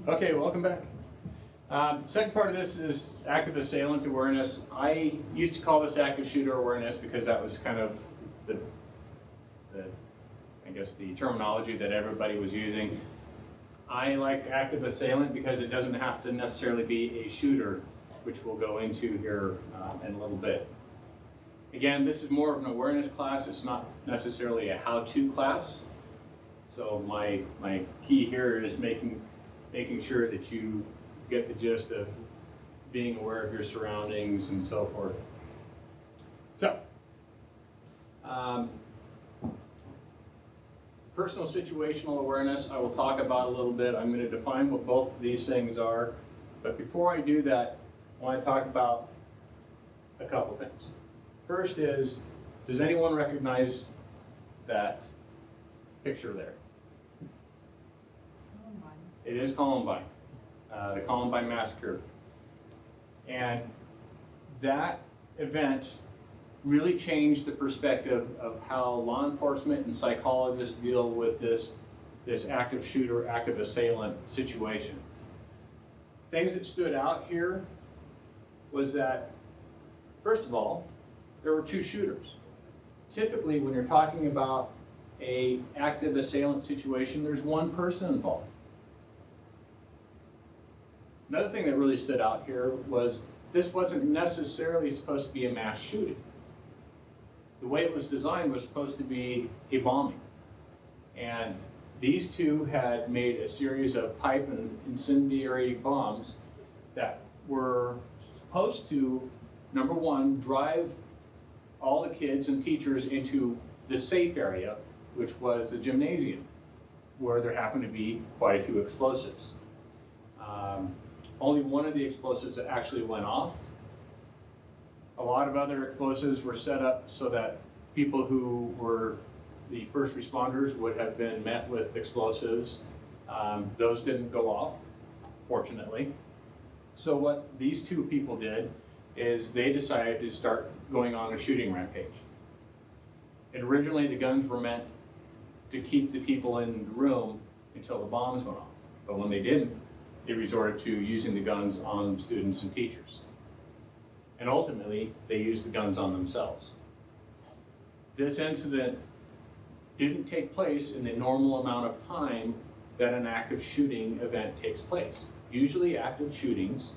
Okay, welcome back. The second part of this is active assailant awareness. I used to call this active shooter awareness because that was kind of the I guess the terminology that everybody was using. I like active assailant because it doesn't have to necessarily be a shooter, which we'll go into here in a little bit. Again, this is more of an awareness class. It's not necessarily a how-to class. So my key here is making sure that you get the gist of being aware of your surroundings and so forth. So, personal situational awareness, I will talk about a little bit. I'm going to define what both of these things are. But before I do that, I want to talk about a couple things. First is, does anyone recognize that picture there? It is Columbine, the Columbine Massacre. And that event really changed the perspective of how law enforcement and psychologists deal with this active shooter, active assailant situation. Things that stood out here was that, first of all, there were two shooters. Typically, when you're talking about an active assailant situation, there's one person involved. Another thing that really stood out here was this wasn't necessarily supposed to be a mass shooting. The way it was designed was supposed to be a bombing. And these two had made a series of pipe and incendiary bombs that were supposed to, number one, drive all the kids and teachers into the safe area, which was the gymnasium, where there happened to be quite a few explosives. Only one of the explosives that actually went off. A lot of other explosives were set up so that people who were the first responders would have been met with explosives. Those didn't go off, fortunately. So what these two people did is they decided to start going on a shooting rampage. And originally the guns were meant to keep the people in the room until the bombs went off. But when they didn't, they resorted to using the guns on students and teachers. And ultimately, they used the guns on themselves. This incident didn't take place in the normal amount of time that an active shooting event takes place. Usually active shootings,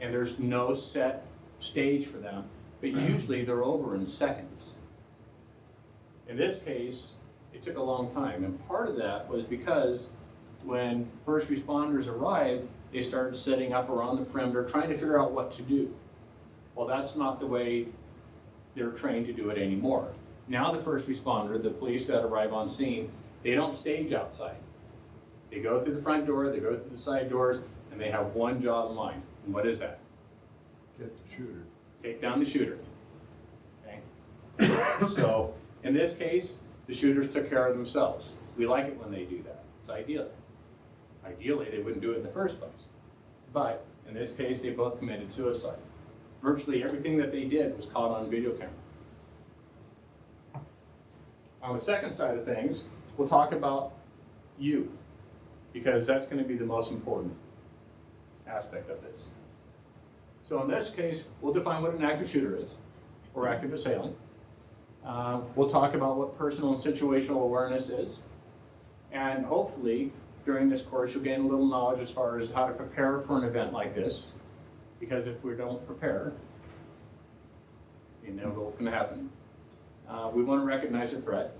and there's no set stage for them, but usually they're over in seconds. In this case, it took a long time, and part of that was because when first responders arrived, they started setting up around the perimeter, trying to figure out what to do. Well, that's not the way they're trained to do it anymore. Now the first responder, the police that arrive on scene, they don't stage outside. They go through the front door, they go through the side doors, and they have one job in mind. And what is that? Get the shooter. Take down the shooter. Okay? So, in this case, the shooters took care of themselves. We like it when they do that. It's ideal. Ideally, they wouldn't do it in the first place. But, in this case, they both committed suicide. Virtually everything that they did was caught on video camera. On the second side of things, we'll talk about you, because that's going to be the most important aspect of this. So in this case, we'll define what an active shooter is, or active assailant. We'll talk about what personal and situational awareness is, and hopefully, during this course, you'll gain a little knowledge as far as how to prepare for an event like this. Because if we don't prepare, you know what's going to happen. We want to recognize a threat.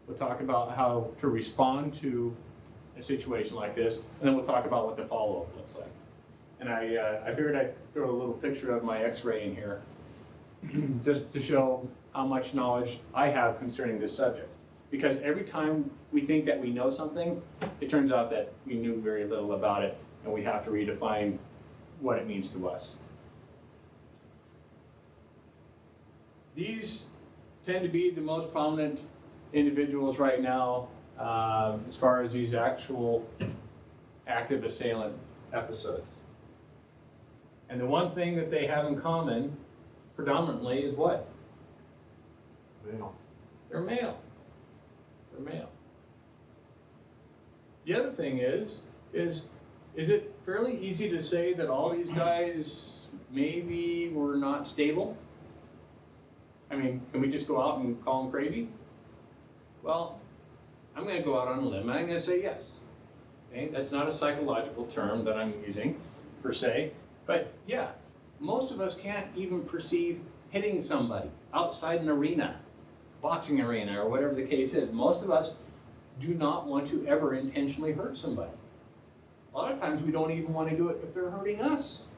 We'll talk about how to respond to a situation like this, and then we'll talk about what the follow-up looks like. And I figured I'd throw a little picture of my x-ray in here, just to show how much knowledge I have concerning this subject. Because every time we think that we know something, it turns out that we knew very little about it, and we have to redefine what it means to us. These tend to be the most prominent individuals right now as far as these actual active assailant episodes. And the one thing that they have in common predominantly is what? Male. They're male. They're male. The other thing is is it fairly easy to say that all these guys maybe were not stable? I mean, can we just go out and call them crazy? Well, I'm going to go out on a limb and I'm going to say yes. Okay? That's not a psychological term that I'm using per se, but yeah, most of us can't even perceive hitting somebody outside an arena, boxing arena, or whatever the case is. Most of us do not want to ever intentionally hurt somebody. A lot of times we don't even want to do it if they're hurting us.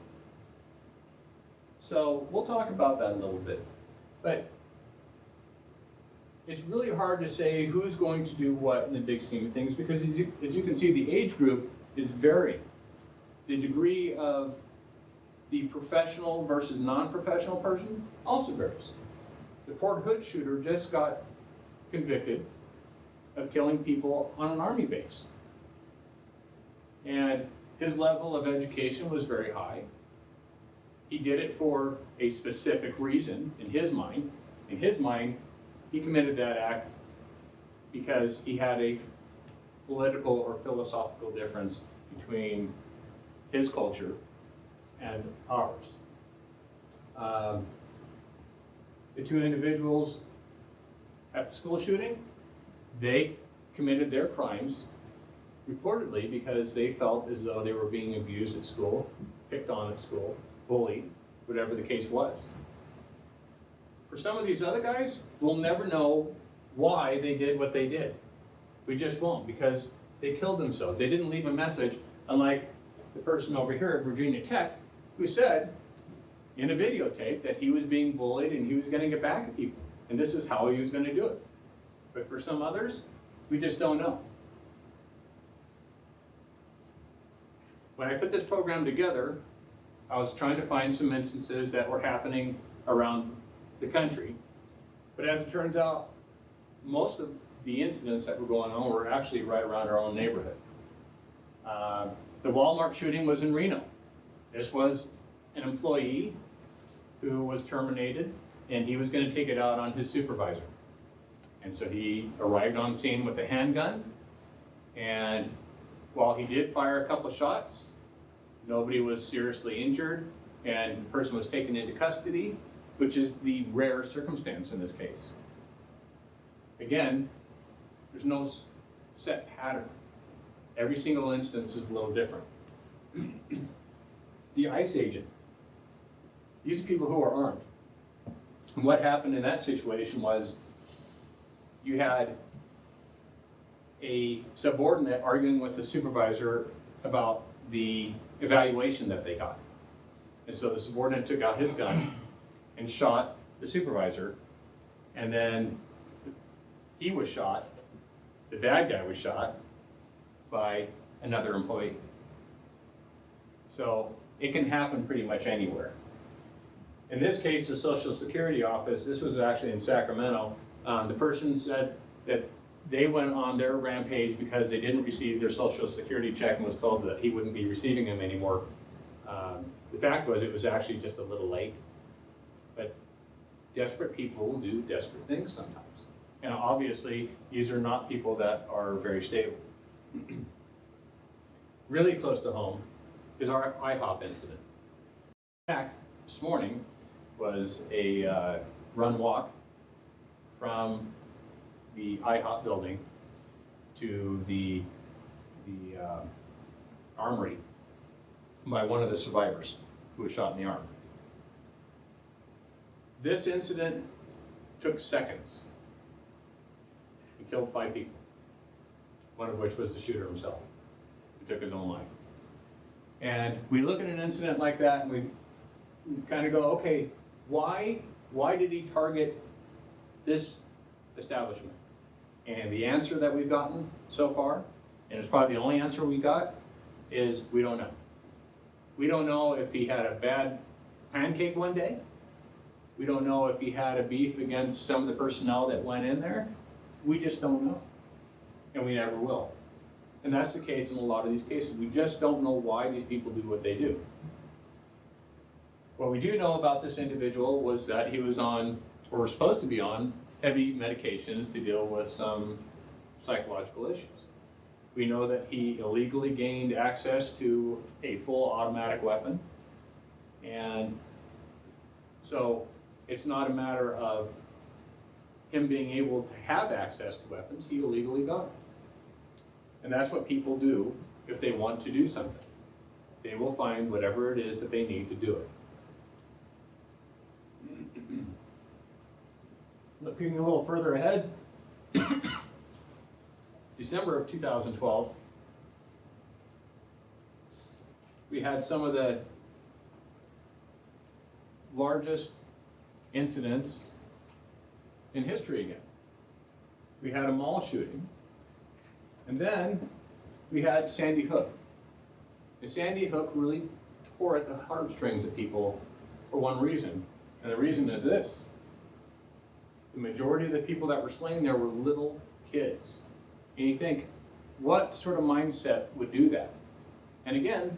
So we'll talk about that a little bit. But it's really hard to say who's going to do what in the big scheme of things, because as you can see, the age group is varying. The degree of the professional versus non-professional person also varies. The Fort Hood shooter just got convicted of killing people on an army base. And his level of education was very high. He did it for a specific reason in his mind. In his mind, he committed that act because he had a political or philosophical difference between his culture and ours. The two individuals at the school shooting, they committed their crimes reportedly because they felt as though they were being abused at school, picked on at school, bullied, whatever the case was. For some of these other guys, we'll never know why they did what they did. We just won't, because they killed themselves. They didn't leave a message, unlike the person over here at Virginia Tech, who said in a videotape that he was being bullied and he was going to get back at people, and this is how he was going to do it. But for some others, we just don't know. When I put this program together, I was trying to find some instances that were happening around the country. But as it turns out, most of the incidents that were going on were actually right around our own neighborhood. The Walmart shooting was in Reno. This was an employee who was terminated, and he was going to take it out on his supervisor. And so he arrived on scene with a handgun, and while he did fire a couple of shots, nobody was seriously injured, and the person was taken into custody, which is the rare circumstance in this case. Again, there's no set pattern. Every single instance is a little different. The ICE agent, these are people who are armed. And what happened in that situation was you had a subordinate arguing with the supervisor about the evaluation that they got. And so the subordinate took out his gun and shot the supervisor, and then he was shot, the bad guy was shot by another employee. So it can happen pretty much anywhere. In this case, the Social Security office, this was actually in Sacramento, the person said that they went on their rampage because they didn't receive their Social Security check and was told that he wouldn't be receiving them anymore. The fact was, it was actually just a little late. But desperate people will do desperate things sometimes. And obviously, these are not people that are very stable. Really close to home is our IHOP incident. In fact, this morning was a run-walk from the IHOP building to the armory by one of the survivors who was shot in the arm. This incident took seconds. He killed 5 people, one of which was the shooter himself, who took his own life. And we look at an incident like that and we kind of go, okay, why did he target this establishment? And the answer that we've gotten so far, and it's probably the only answer we got, is we don't know. We don't know if he had a bad pancake one day. We don't know if he had a beef against some of the personnel that went in there. We just don't know. And we never will. And that's the case in a lot of these cases. We just don't know why these people do what they do. What we do know about this individual was that he was on, or was supposed to be on, heavy medications to deal with some psychological issues. We know that he illegally gained access to a full automatic weapon. And so it's not a matter of him being able to have access to weapons, he illegally got it. And that's what people do if they want to do something. They will find whatever it is that they need to do it. Looking a little further ahead, December of 2012, we had some of the largest incidents in history again. We had a mall shooting, and then we had Sandy Hook. And Sandy Hook really tore at the heartstrings of people for one reason, and the reason is this. The majority of the people that were slain there were little kids. And you think, what sort of mindset would do that? And again,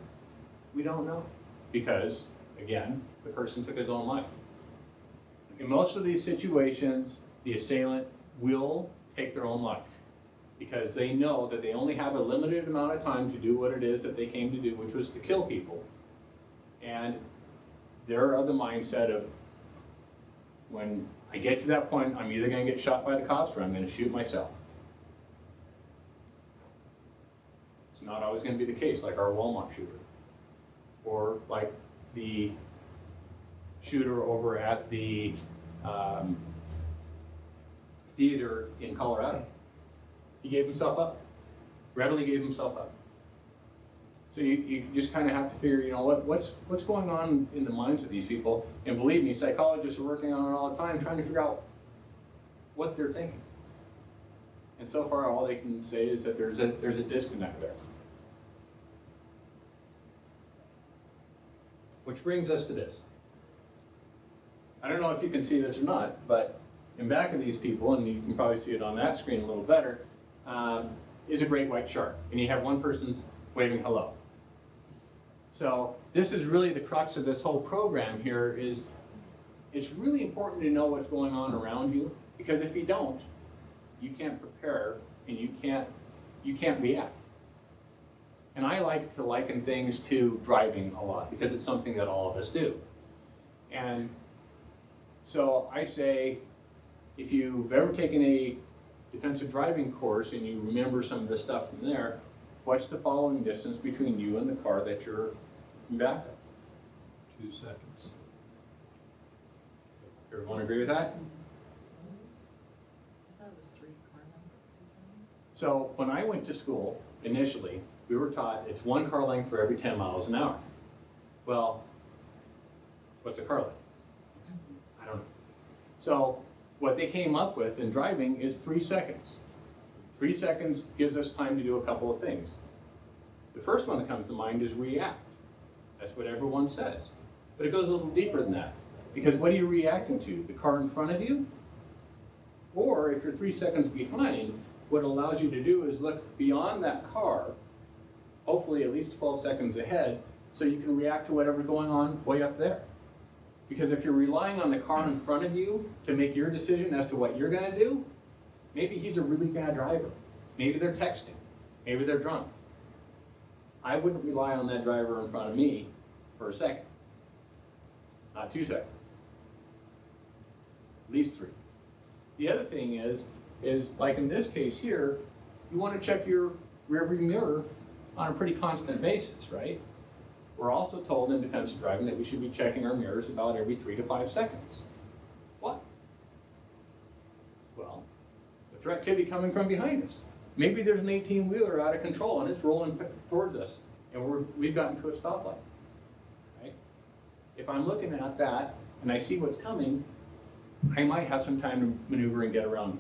we don't know, because, again, the person took his own life. In most of these situations, the assailant will take their own life because they know that they only have a limited amount of time to do what it is that they came to do, which was to kill people. And they're of the mindset of, when I get to that point, I'm either going to get shot by the cops or I'm going to shoot myself. It's not always going to be the case, like our Walmart shooter, or like the shooter over at the theater in Colorado. He gave himself up, readily gave himself up. So you just kind of have to figure, what's going on in the minds of these people? And believe me, psychologists are working on it all the time, trying to figure out what they're thinking. And so far, all they can say is that there's a disconnect there. Which brings us to this. I don't know if you can see this or not, but in back of these people, and you can probably see it on that screen a little better, is a great white shark. And you have one person waving hello. So this is really the crux of this whole program here. Is it's really important to know what's going on around you, because if you don't, you can't prepare and you can't react. And I like to liken things to driving a lot because it's something that all of us do. And so I say, if you've ever taken a defensive driving course and you remember some of the stuff from there, what's the following distance between you and the car that you're in back of? 2 seconds. Everyone agree with that? I thought it was 3 car lengths. So when I went to school, initially, we were taught it's 1 car length for every 10 miles an hour. Well, what's a car length? I don't know. So what they came up with in driving is 3 seconds. 3 seconds gives us time to do a couple of things. The first one that comes to mind is react. That's what everyone says. But it goes a little deeper than that. Because what are you reacting to? The car in front of you? Or if you're 3 seconds behind, what it allows you to do is look beyond that car, hopefully at least 12 seconds ahead, so you can react to whatever's going on way up there. Because if you're relying on the car in front of you to make your decision as to what you're going to do, maybe he's a really bad driver. Maybe they're texting. Maybe they're drunk. I wouldn't rely on that driver in front of me for a second. Not 2 seconds. At least 3. The other thing is like in this case here, you want to check your rearview mirror on a pretty constant basis, right? We're also told in defensive driving that we should be checking our mirrors about every 3 to 5 seconds. What? Well, the threat could be coming from behind us. Maybe there's an 18-wheeler out of control and it's rolling towards us and we've gotten to a stoplight, right? If I'm looking at that and I see what's coming, I might have some time to maneuver and get around it.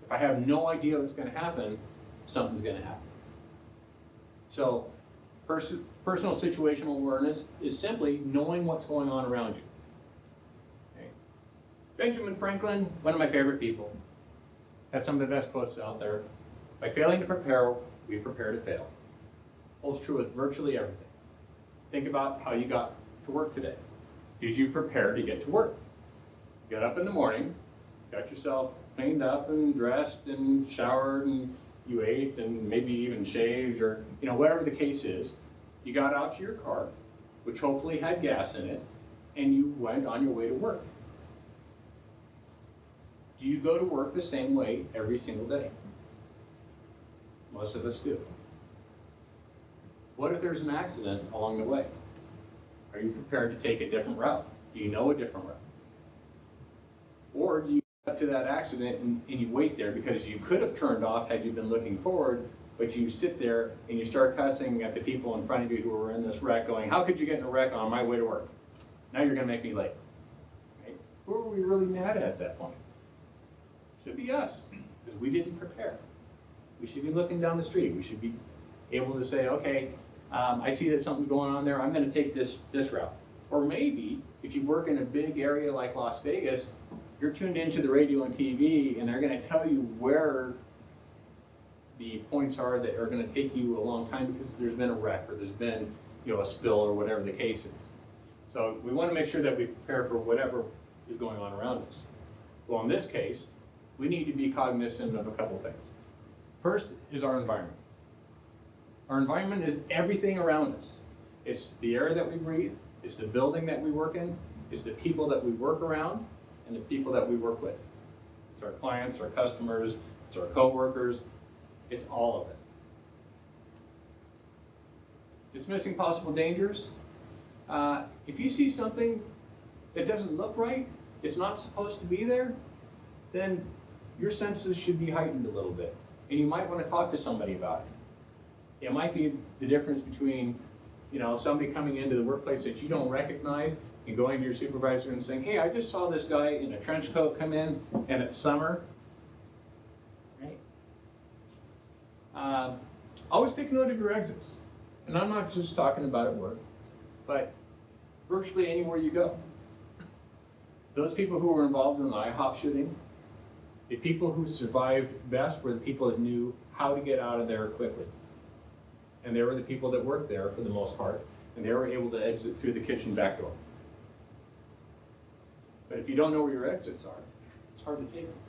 If I have no idea what's going to happen, something's going to happen. So personal situational awareness is simply knowing what's going on around you. Okay. Benjamin Franklin, one of my favorite people, had some of the best quotes out there. By failing to prepare, we prepare to fail. Holds true with virtually everything. Think about how you got to work today. Did you prepare to get to work? You got up in the morning, got yourself cleaned up and dressed and showered, and you ate and maybe even shaved or, whatever the case is. You got out to your car, which hopefully had gas in it, and you went on your way to work. Do you go to work the same way every single day? Most of us do. What if there's an accident along the way? Are you prepared to take a different route? Do you know a different route? Or do you get up to that accident and you wait there because you could have turned off had you been looking forward, but you sit there and you start cussing at the people in front of you who were in this wreck going, how could you get in a wreck on my way to work? Now you're gonna make me late. Right? Who are we really mad at that point? Should be us, because we didn't prepare. We should be looking down the street. We should be able to say, okay, I see that something's going on there, I'm gonna take this route. Or maybe, if you work in a big area like Las Vegas, you're tuned into the radio and TV and they're gonna tell you where the points are that are gonna take you a long time because there's been a wreck or there's been a spill or whatever the case is. So we wanna make sure that we prepare for whatever is going on around us. Well, in this case, we need to be cognizant of a couple things. First is our environment. Our environment is everything around us. It's the air that we breathe, it's the building that we work in, it's the people that we work around, and the people that we work with. It's our clients, our customers, it's our coworkers, it's all of it. Dismissing possible dangers. If you see something that doesn't look right, it's not supposed to be there, then your senses should be heightened a little bit. And you might want to talk to somebody about it. It might be the difference between, somebody coming into the workplace that you don't recognize and going to your supervisor and saying, hey, I just saw this guy in a trench coat come in and it's summer. Right? Always take note of your exits. And I'm not just talking about at work, but virtually anywhere you go. Those people who were involved in the IHOP shooting, the people who survived best were the people that knew how to get out of there quickly. And they were the people that worked there for the most part, and they were able to exit through the kitchen back door. But if you don't know where your exits are, it's hard to take them.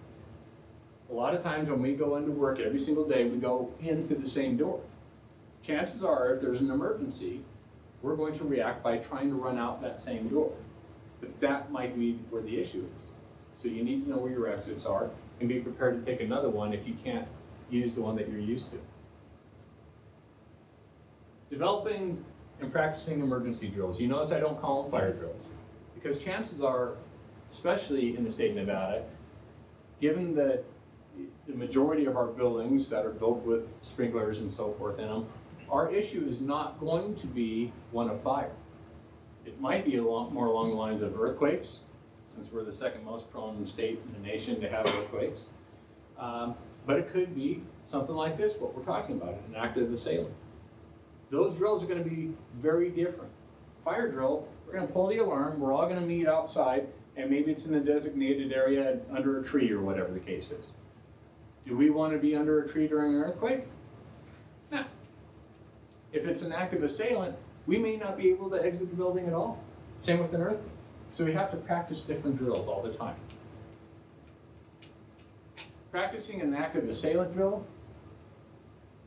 A lot of times when we go into work every single day, we go in through the same door. Chances are, if there's an emergency, we're going to react by trying to run out that same door. But that might be where the issue is. So you need to know where your exits are and be prepared to take another one if you can't use the one that you're used to. Developing and practicing emergency drills. You notice I don't call them fire drills because chances are, especially in the state of Nevada, given that the majority of our buildings that are built with sprinklers and so forth in them, our issue is not going to be one of fire. It might be more along the lines of earthquakes, since we're the second most prone state in the nation to have earthquakes. But it could be something like this, what we're talking about, an active assailant. Those drills are going to be very different. Fire drill, we're going to pull the alarm, we're all going to meet outside, and maybe it's in a designated area under a tree or whatever the case is. Do we want to be under a tree during an earthquake? No. If it's an active assailant, we may not be able to exit the building at all. Same with an earthquake. So we have to practice different drills all the time. Practicing an active assailant drill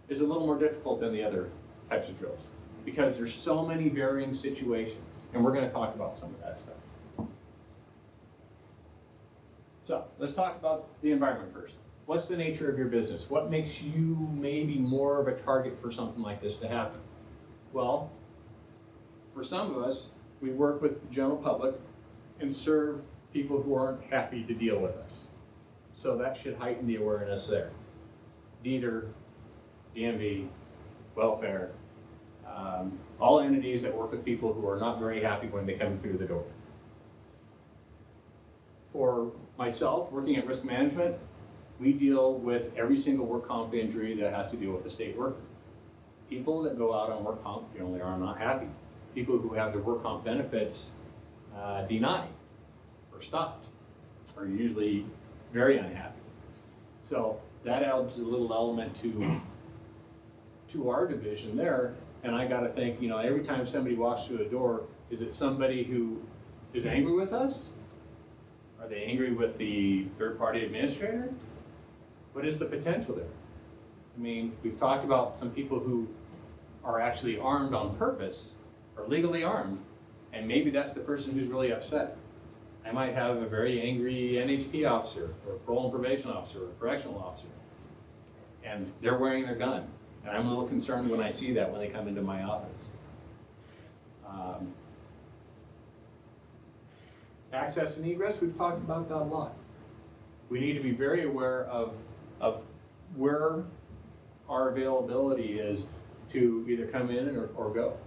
is a little more difficult than the other types of drills because there's so many varying situations, and we're going to talk about some of that stuff. So let's talk about the environment first. What's the nature of your business? What makes you maybe more of a target for something like this to happen? Well, for some of us, we work with the general public and serve people who aren't happy to deal with us. So that should heighten the awareness there. DETR, DMV, welfare, all entities that work with people who are not very happy when they come through the door. For myself, working at risk management, we deal with every single work comp injury that has to deal with a state worker. People that go out on work comp generally are not happy. People who have their work comp benefits denied or stopped are usually very unhappy. So that adds a little element to our division there. And I got to think, every time somebody walks through a door, is it somebody who is angry with us? Are they angry with the third-party administrator? What is the potential there? I mean, we've talked about some people who are actually armed on purpose, or legally armed, and maybe that's the person who's really upset. I might have a very angry NHP officer, or parole and probation officer, or correctional officer, and they're wearing their gun. And I'm a little concerned when I see that when they come into my office. Access and egress, we've talked about that a lot. We need to be very aware of where our availability is to either come in or go,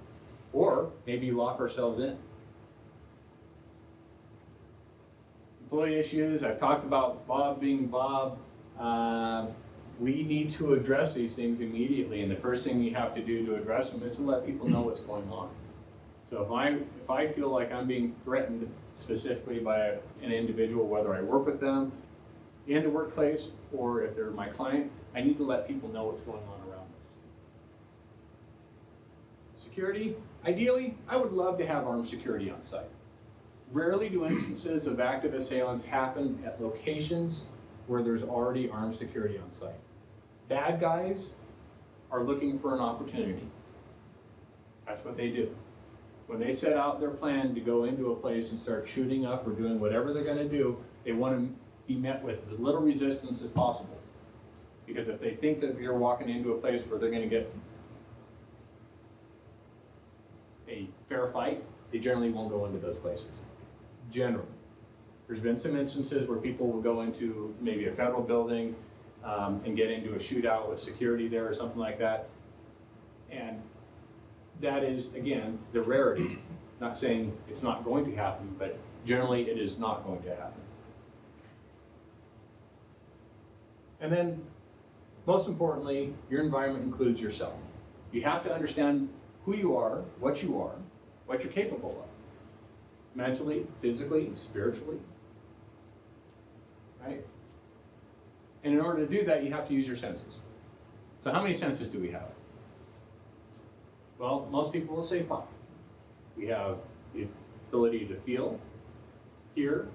or maybe lock ourselves in. Employee issues, I've talked about Bob being Bob. We need to address these things immediately, and the first thing you have to do to address them is to let people know what's going on. So if I feel like I'm being threatened specifically by an individual, whether I work with them in the workplace or if they're my client, I need to let people know what's going on around us. Security, ideally, I would love to have armed security on site. Rarely do instances of active assailants happen at locations where there's already armed security on site. Bad guys are looking for an opportunity. That's what they do. When they set out their plan to go into a place and start shooting up or doing whatever they're going to do, they want to be met with as little resistance as possible. Because if they think that you're walking into a place where they're going to get a fair fight, they generally won't go into those places. Generally. There's been some instances where people will go into maybe a federal building and get into a shootout with security there or something like that. And that is, again, the rarity. Not saying it's not going to happen, but generally it is not going to happen. And then, most importantly, your environment includes yourself. You have to understand who you are, what you're capable of. Mentally, physically, spiritually, right? And in order to do that, you have to use your senses. So how many senses do we have? Well, most people will say 5. We have the ability to feel, hear,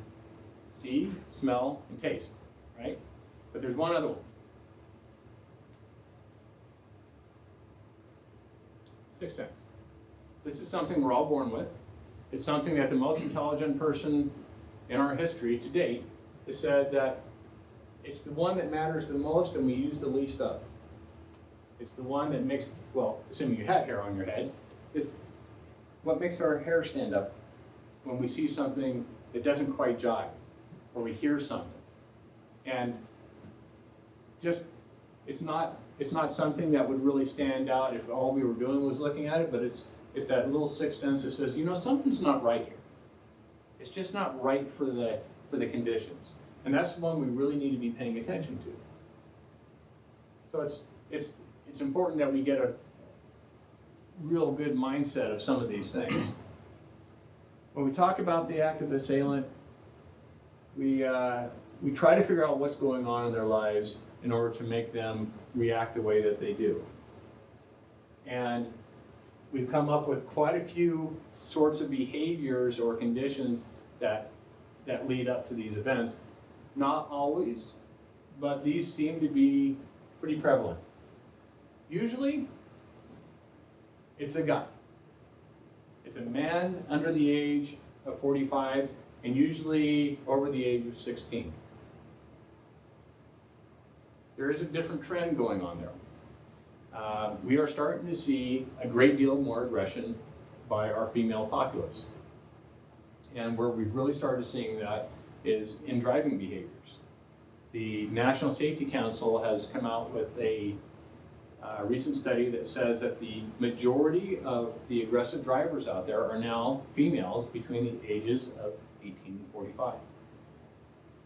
see, smell, and taste, right? But there's one other one. 6th sense. This is something we're all born with. It's something that the most intelligent person in our history to date has said that it's the one that matters the most and we use the least of. It's the one that makes, well, assuming you had hair on your head, is what makes our hair stand up when we see something that doesn't quite jive, or we hear something. And just, it's not something that would really stand out if all we were doing was looking at it, but it's that little 6th sense that says, you know, something's not right here. It's just not right for the conditions. And that's the one we really need to be paying attention to. So it's important that we get a real good mindset of some of these things. When we talk about the active assailant, we try to figure out what's going on in their lives in order to make them react the way that they do. And we've come up with quite a few sorts of behaviors or conditions that lead up to these events. Not always, but these seem to be pretty prevalent. Usually, it's a guy. It's a man under the age of 45 and usually over the age of 16. There is a different trend going on there. We are starting to see a great deal more aggression by our female populace. And where we've really started seeing that is in driving behaviors. The National Safety Council has come out with a recent study that says that the majority of the aggressive drivers out there are now females between the ages of 18 and 45.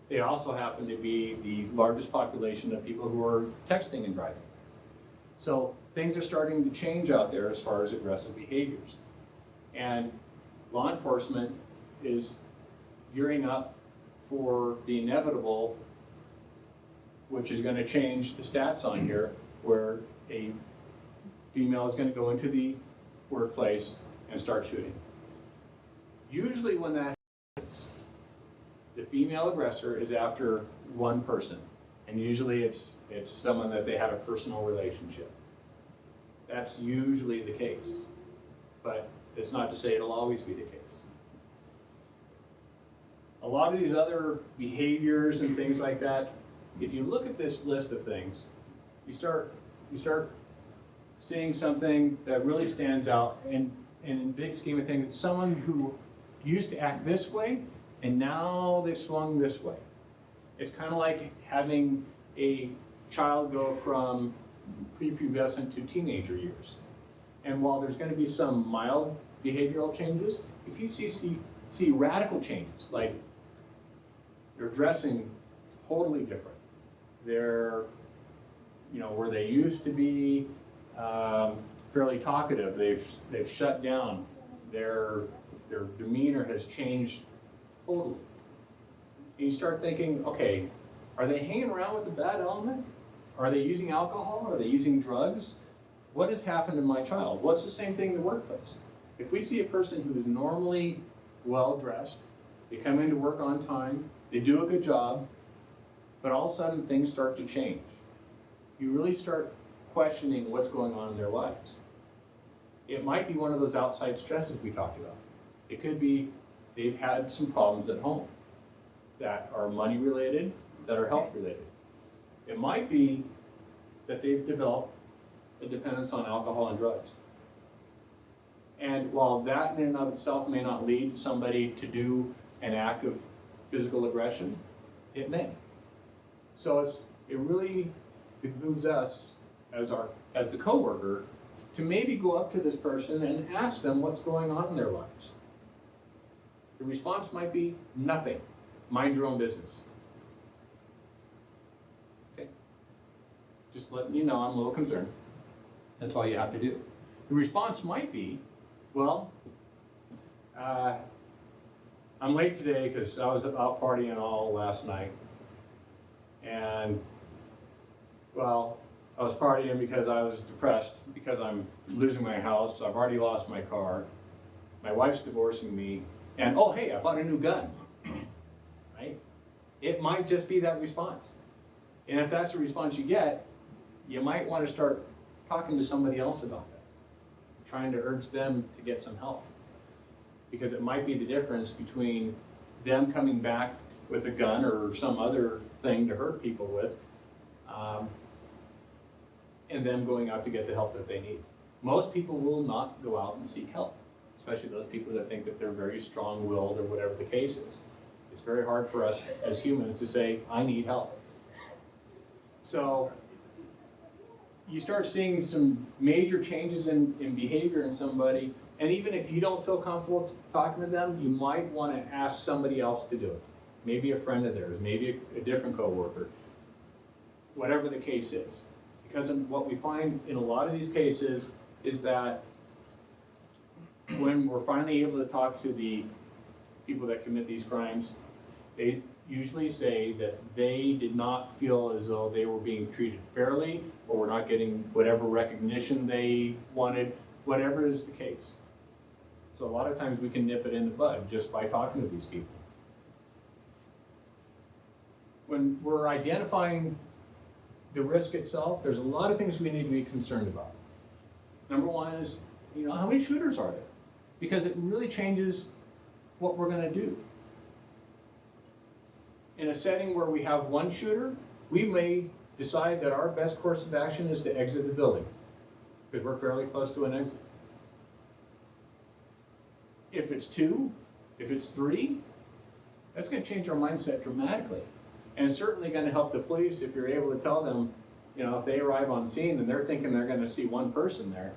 They also happen to be the largest population of people who are texting and driving. So things are starting to change out there as far as aggressive behaviors. And law enforcement is gearing up for the inevitable, which is going to change the stats on here, where a female is going to go into the workplace and start shooting. Usually when that happens, the female aggressor is after one person, and And usually it's someone that they have a personal relationship. That's usually the case, but it's not to say it'll always be the case. A lot of these other behaviors and things like that, if you look at this list of things, you start seeing something that really stands out, and in big scheme of things, it's someone who used to act this way and now they've swung this way. It's kind of like having a child go from prepubescent to teenager years. And while there's going to be some mild behavioral changes, if you see radical changes, like they're dressing totally different, they're, where they used to be fairly talkative, they've shut down, their demeanor has changed totally. And you start thinking, okay, are they hanging around with a bad element? Are they using alcohol? Are they using drugs? What has happened to my child? What's the same thing in the workplace? If we see a person who is normally well-dressed, they come into work on time, they do a good job, but all of a sudden things start to change. You really start questioning what's going on in their lives. It might be one of those outside stresses we talked about. It could be they've had some problems at home that are money related, that are health related. It might be that they've developed a dependence on alcohol and drugs. And while that in and of itself may not lead somebody to do an act of physical aggression, it may. So it really behooves us as the coworker to maybe go up to this person and ask them what's going on in their lives. The response might be nothing. Mind your own business. Okay? Just letting you know I'm a little concerned. That's all you have to do. The response might be, well, I'm late today because I was out partying all last night. And, well, I was partying because I was depressed because I'm losing my house. I've already lost my car. My wife's divorcing me. And, oh, hey, I bought a new gun. Right? It might just be that response. And if that's the response you get, you might want to start talking to somebody else about that, trying to urge them to get some help. Because it might be the difference between them coming back with a gun or some other thing to hurt people with, and them going out to get the help that they need. Most people will not go out and seek help, especially those people that think that they're very strong-willed or whatever the case is. It's very hard for us as humans to say, I need help. So you start seeing some major changes in behavior in somebody, and even if you don't feel comfortable talking to them, you might want to ask somebody else to do it. Maybe a friend of theirs, maybe a different coworker, whatever the case is. Because what we find in a lot of these cases is that when we're finally able to talk to the people that commit these crimes, they usually say that they did not feel as though they were being treated fairly or were not getting whatever recognition they wanted, whatever is the case. So a lot of times we can nip it in the bud just by talking to these people. When we're identifying the risk itself, there's a lot of things we need to be concerned about. Number one is, how many shooters are there? Because it really changes what we're going to do. In a setting where we have one shooter, we may decide that our best course of action is to exit the building because we're fairly close to an exit. If it's two, if it's three, that's going to change our mindset dramatically. And it's certainly going to help the police if you're able to tell them, if they arrive on scene and they're thinking they're going to see one person there,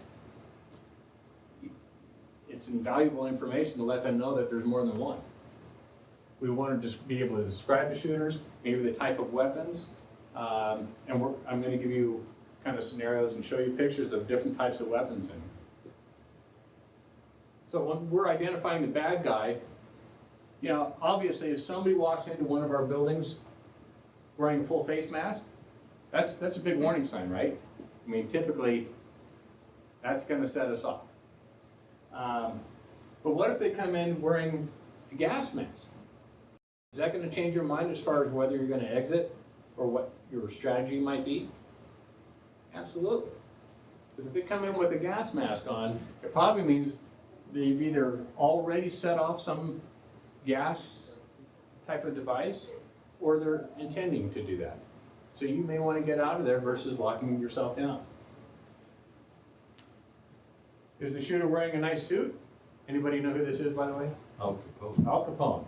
it's invaluable information to let them know that there's more than one. We want to just be able to describe the shooters, maybe the type of weapons, and I'm going to give you kind of scenarios and show you pictures of different types of weapons. So when we're identifying the bad guy, obviously if somebody walks into one of our buildings wearing a full face mask, that's a big warning sign, right? I mean, typically that's going to set us off. But what if they come in wearing a gas mask? Is that going to change your mind as far as whether you're going to exit or what your strategy might be? Absolutely. Because if they come in with a gas mask on, it probably means they've either already set off some gas type of device, or they're intending to do that. So you may want to get out of there versus locking yourself down. Is the shooter wearing a nice suit? Anybody know who this is, by the way? Al Capone. Al Capone.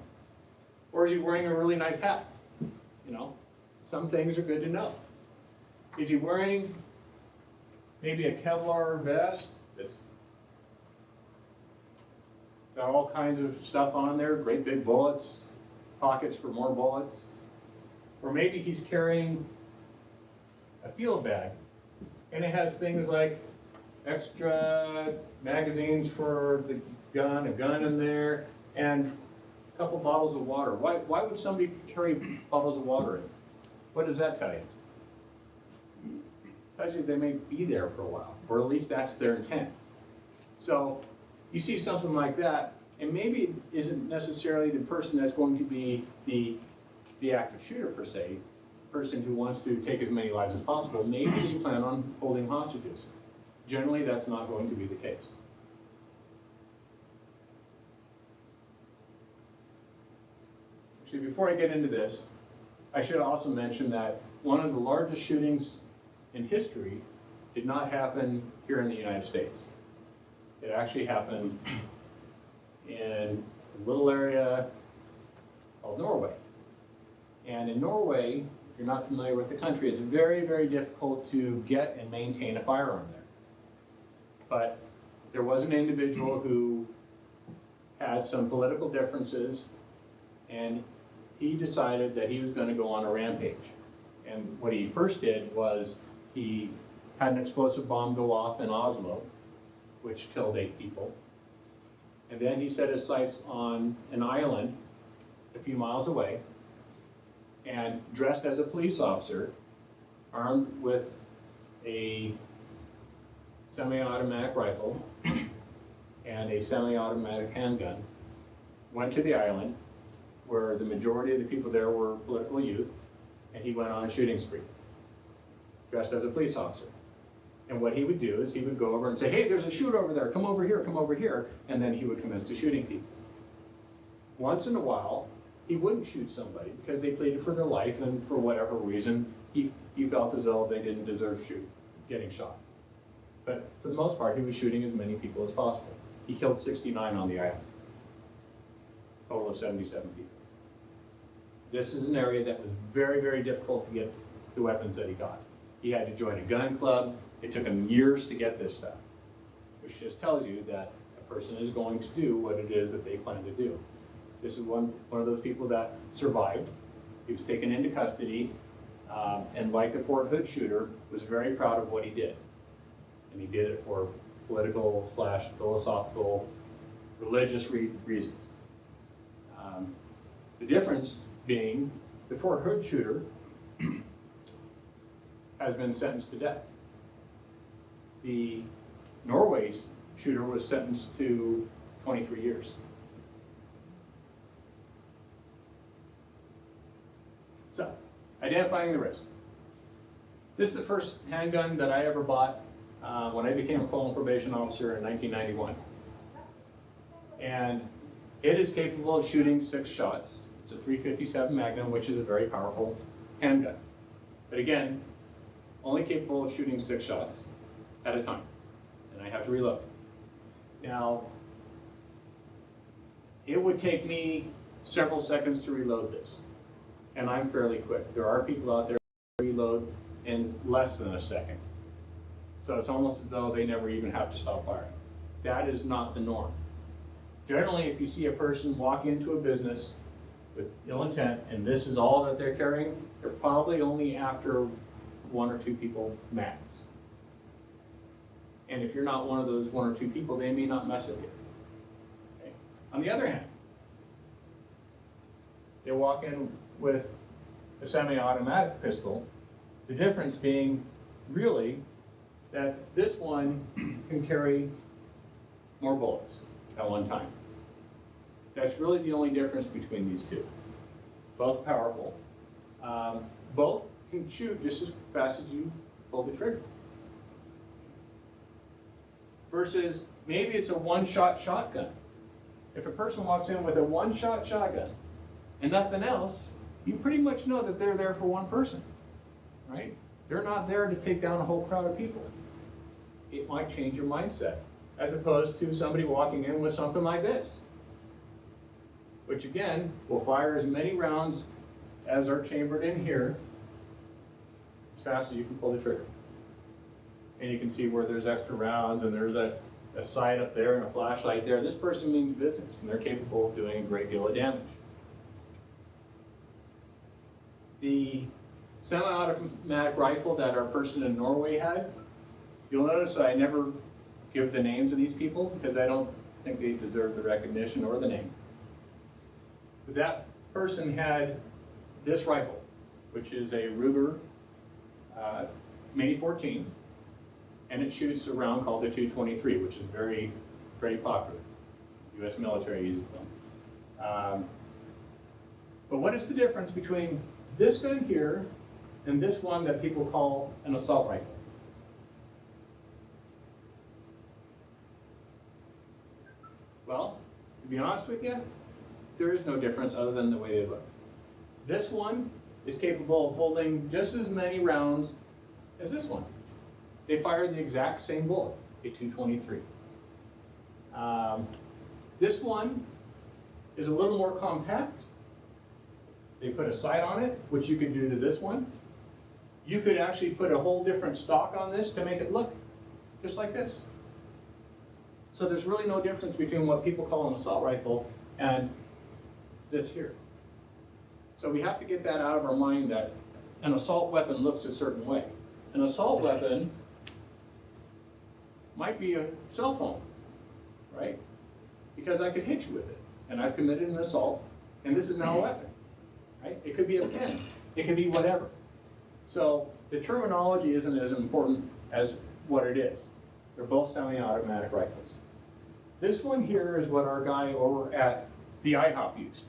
Or is he wearing a really nice hat? You know, some things are good to know. Is he wearing maybe a Kevlar vest that's got all kinds of stuff on there, great big bullets, pockets for more bullets? Or maybe he's carrying a field bag and it has things like extra magazines for the gun, a gun in there, and a couple bottles of water. Why would somebody carry bottles of water in? What does that tell you? Tells you they may be there for a while, or at least that's their intent. So you see something like that, and maybe it isn't necessarily the person that's going to be the active shooter per se, person who wants to take as many lives as possible. Maybe they plan on holding hostages. Generally, that's not going to be the case. Actually, before I get into this, I should also mention that one of the largest shootings in history did not happen here in the United States. It actually happened in a little area called Norway. And in Norway, if you're not familiar with the country, it's very, very difficult to get and maintain a firearm there. But there was an individual who had some political differences, and he decided that he was going to go on a rampage. And what he first did was he had an explosive bomb go off in Oslo, which killed 8 people. And then he set his sights on an island a few miles away, and dressed as a police officer, armed with a semi-automatic rifle and a semi-automatic handgun, went to the island where the majority of the people there were political youth, and he went on a shooting spree, dressed as a police officer. And what he would do is he would go over and say, hey, there's a shooter over there, come over here, and then he would commence to shooting people. Once in a while, he wouldn't shoot somebody because they pleaded for their life, and for whatever reason, he felt as though they didn't deserve getting shot. But for the most part, he was shooting as many people as possible. He killed 69 on the island, total of 77 people. This is an area that was very, very difficult to get the weapons that he got. He had to join a gun club. It took him years to get this stuff, which just tells you that a person is going to do what it is that they plan to do. This is one of those people that survived. He was taken into custody, and like the Fort Hood shooter, was very proud of what he did. And he did it for political / philosophical, religious reasons. The difference being the Fort Hood shooter has been sentenced to death. The Norway shooter was sentenced to 23 years. So, identifying the risk. This is the first handgun that I ever bought when I became a parole and probation officer in 1991. And it is capable of shooting 6 shots. It's a .357 Magnum, which is a very powerful handgun. But again, only capable of shooting 6 shots at a time. And I have to reload. Now, it would take me several seconds to reload this. And I'm fairly quick. There are people out there who reload in less than a second. So it's almost as though they never even have to stop firing. That is not the norm. Generally, if you see a person walk into a business with ill intent and this is all that they're carrying, they're probably only after 1 or 2 people max. And if you're not one of those 1 or 2 people, they may not mess with you. Okay? On the other hand, they walk in with a semi-automatic pistol, the difference being really that this one can carry more bullets at one time. That's really the only difference between these two. Both powerful. Both can shoot just as fast as you pull the trigger. Versus maybe it's a one-shot shotgun. If a person walks in with a one-shot shotgun and nothing else, you pretty much know that they're there for one person, right? They're not there to take down a whole crowd of people. It might change your mindset, as opposed to somebody walking in with something like this, which again, will fire as many rounds as are chambered in here, as fast as you can pull the trigger. And you can see where there's extra rounds, and there's a sight up there and a flashlight there. This person means business, and they're capable of doing a great deal of damage. The semi-automatic rifle that our person in Norway had, you'll notice I never give the names of these people because I don't think they deserve the recognition or the name. But that person had this rifle, which is a Ruger Mini 14, and it shoots a round called the 223, which is very, very popular. U.S. military uses them. But what is the difference between this gun here and this one that people call an assault rifle? Well, to be honest with you, there is no difference other than the way they look. This one is capable of holding just as many rounds as this one. They fire the exact same bullet, a 223. This one is a little more compact. They put a sight on it, which you could do to this one. You could actually put a whole different stock on this to make it look just like this. So there's really no difference between what people call an assault rifle and this here. So we have to get that out of our mind that an assault weapon looks a certain way. An assault weapon might be a cell phone, right? Because I could hit you with it, and I've committed an assault, and this is now a weapon, right? It could be a pen, it could be whatever. So the terminology isn't as important as what it is. They're both semi-automatic rifles. This one here is what our guy over at the IHOP used.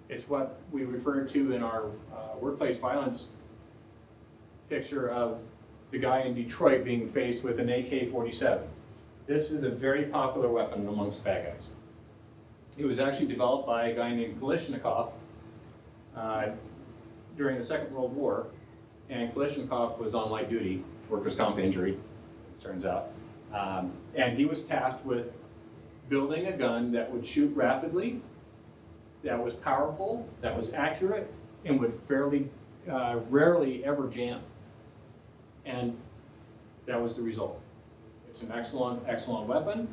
It's what we referred to in our workplace violence picture of the guy in Detroit being faced with an AK-47. This is a very popular weapon amongst bad guys. It was actually developed by a guy named Kalashnikov during the Second World War, and Kalashnikov was on light duty, workers' comp injury, it turns out. And he was tasked with building a gun that would shoot rapidly, that was powerful, that was accurate, and would fairly rarely ever jam. And that was the result. It's an excellent, excellent weapon,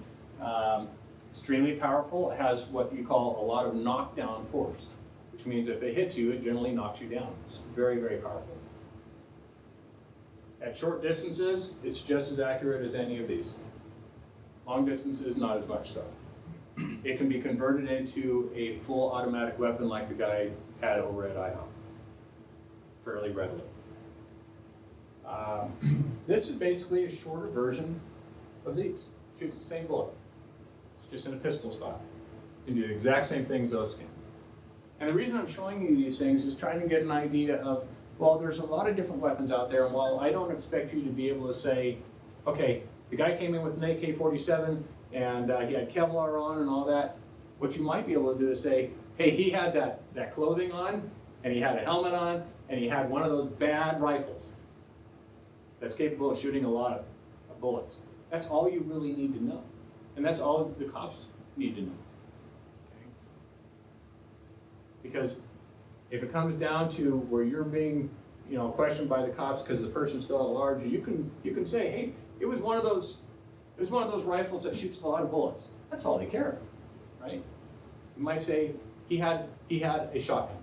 extremely powerful. It has what you call a lot of knockdown force, which means if it hits you, it generally knocks you down. It's very, very powerful. At short distances, it's just as accurate as any of these. Long distances, not as much so. It can be converted into a full automatic weapon like the guy had over at IHOP, fairly readily. This is basically a shorter version of these. Shoots the same bullet. It's just in a pistol style. You can do the exact same things those can. And the reason I'm showing you these things is trying to get an idea of, well, there's a lot of different weapons out there, and while I don't expect you to be able to say, okay, the guy came in with an AK-47 and he had Kevlar on and all that, what you might be able to do is say, hey, he had that clothing on, and he had a helmet on, and he had one of those bad rifles that's capable of shooting a lot of bullets. That's all you really need to know. And that's all the cops need to know. Okay? Because if it comes down to where you're being, questioned by the cops because the person's still at large, you can say, hey, it was one of those rifles that shoots a lot of bullets. That's all they care about, right? You might say he had a shotgun.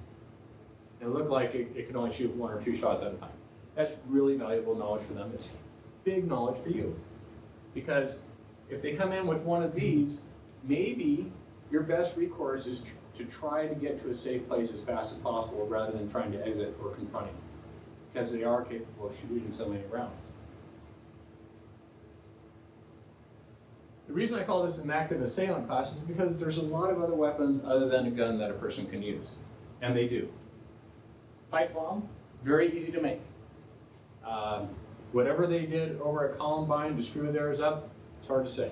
It looked like it could only shoot 1 or 2 shots at a time. That's really valuable knowledge for them. It's big knowledge for you. Because if they come in with one of these, maybe your best recourse is to try to get to a safe place as fast as possible rather than trying to exit or confronting, because they are capable of shooting so many rounds. The reason I call this an active assailant class is because there's a lot of other weapons other than a gun that a person can use, and they do. Pipe bomb, very easy to make. Whatever they did over at Columbine to screw theirs up, it's hard to say.